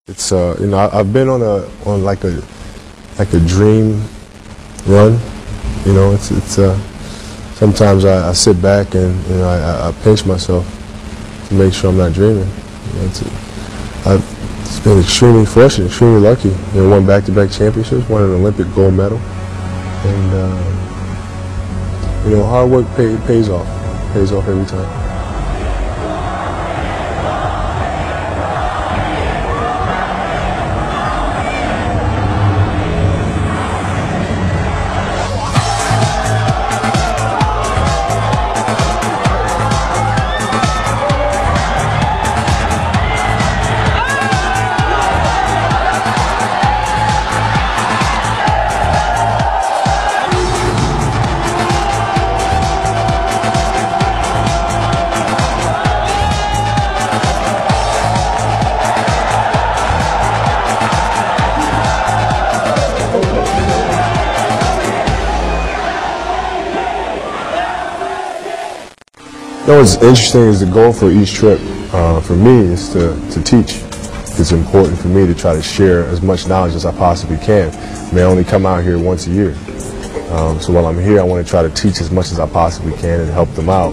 It's you know, I've been on like a dream run. You know, it's sometimes I sit back and I pinch myself to make sure I'm not dreaming. You know, I've been extremely fortunate, extremely lucky. You know, won back-to-back championships, won an Olympic gold medal, and you know, hard work pays off every time. You know, what's interesting is the goal for each trip, for me, is to teach. It's important for me to try to share as much knowledge as I possibly can. I may only come out here once a year. So while I'm here, I want to try to teach as much as I possibly can and help them out.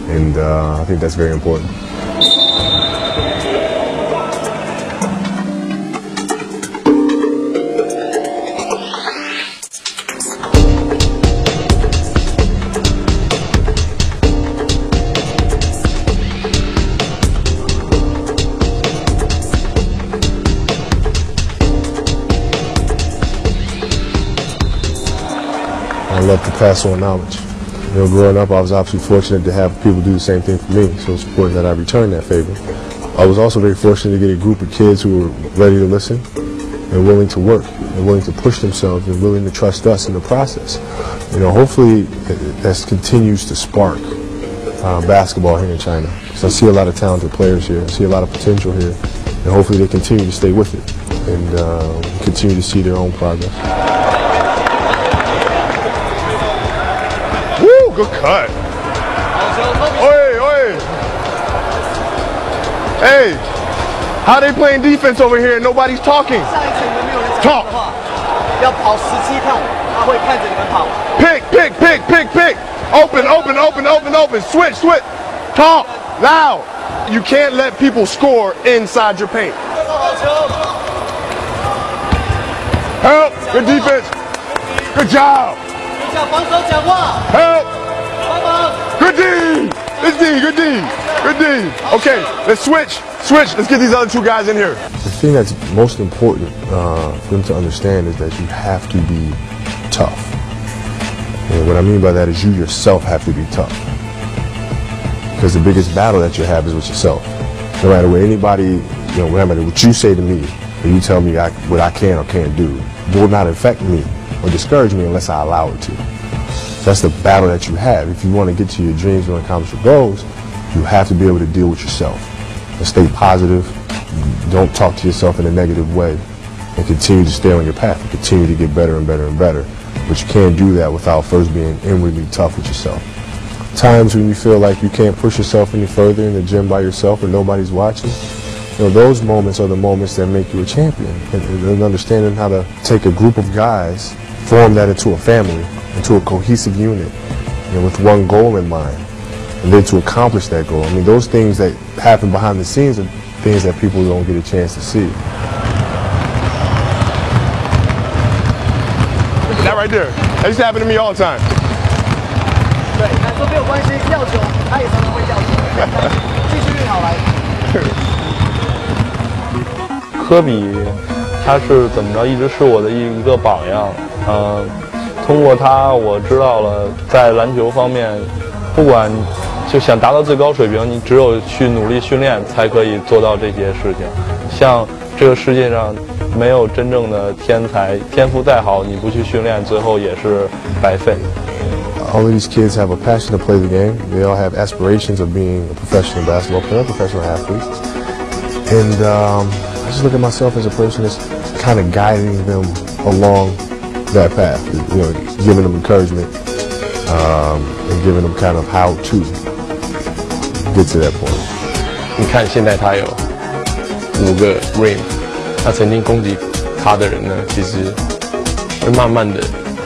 And I think that's very important. I love to pass on knowledge. You know, growing up, I was obviously fortunate to have people do the same thing for me, so it's important that I return that favor. I was also very fortunate to get a group of kids who were ready to listen and willing to work and willing to push themselves and willing to trust us in the process. You know, hopefully that continues to spark basketball here in China. So I see a lot of talented players here. I see a lot of potential here, and hopefully they continue to stay with it and continue to see their own progress. Woo, good cut. Oi, oi. Hey, how they playing defense over here and nobody's talking? Talk. Pick, pick, pick, pick, pick. Open, open, open, open, open. Switch, switch. Talk loud. You can't let people score inside your paint. Help. Good defense. Good job. Help. Good D. It's D. Good D. Good D. Okay, let's switch. Switch. Let's get these other two guys in here. The thing that's most important for them to understand is that you have to be tough. And what I mean by that is you yourself have to be tough. Because the biggest battle that you have is with yourself. No matter what anybody, no matter what you say to me, or you tell me what I can or can't do, will not affect me or discourage me unless I allow it to. That's the battle that you have. If you want to get to your dreams and accomplish your goals, you have to be able to deal with yourself and stay positive. Don't talk to yourself in a negative way, and continue to stay on your path and continue to get better and better and better. But you can't do that without first being inwardly tough with yourself. Times when you feel like you can't push yourself any further in the gym by yourself or nobody's watching, you know, those moments are the moments that make you a champion. And understanding how to take a group of guys, form that into a family, into a cohesive unit, you know, with one goal in mind, and then to accomplish that goal. I mean, those things that happen behind the scenes are things that people don't get a chance to see. That right there. That used to happen to me all the time. 对，但说没有关系，吊球他也常常会吊球，继续运好来。科比，他是怎么着，一直是我的一个榜样。通过他，我知道了在篮球方面，不管就想达到最高水平，你只有去努力训练，才可以做到这些事情。像这个世界上没有真正的天才，天赋再好，你不去训练，最后也是白费。All of these kids have a passion to play the game. They all have aspirations of being a professional basketball player, professional athlete. And I just look at myself as a person that's kind of guiding them along that path, you know, giving them encouragement and giving them kind of how to get to that point. 你看，现在他有5个 ring，那曾经攻击他的人呢，其实会慢慢的，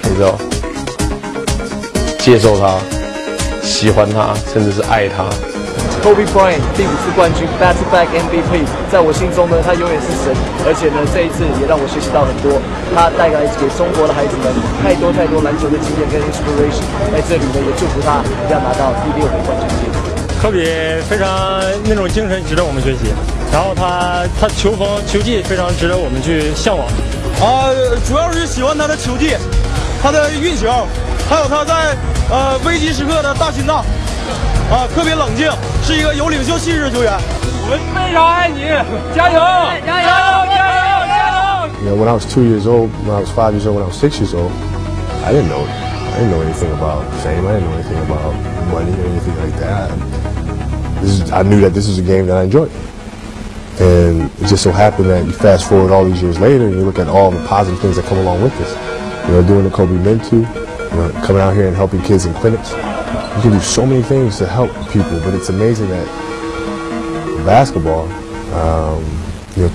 你知道，接受他，喜欢他，甚至是爱他。Kobe Bryant 第5次冠军 ，back-to-back MVP， 在我心中呢，他永远是神。而且呢，这一次也让我学习到很多，他带来给中国的孩子们太多篮球的经验跟 inspiration。在这里呢，也祝福他要拿到第6枚冠军戒指。科比非常那种精神值得我们学习，然后他球风球技非常值得我们去向往。主要是喜欢他的球技，他的运球，还有他在危急时刻的大心脏。特别冷静，是一个有领袖气质的球员。我们非常爱你，加油！加油！加油！加油！ You know, when I was 2 years old, when I was 5 years old, when I was 6 years old, I didn't know anything about fame. I didn't know anything about money or anything like that. I knew that this was a game that I enjoyed. And it just so happened that you fast forward all these years later and you look at all the positive things that come along with this. You know, doing the Kobe Mentor, coming out here and helping kids in clinics. You can do so many things to help people, but it's amazing that basketball,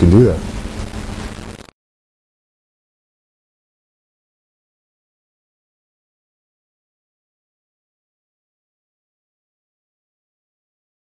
can do that.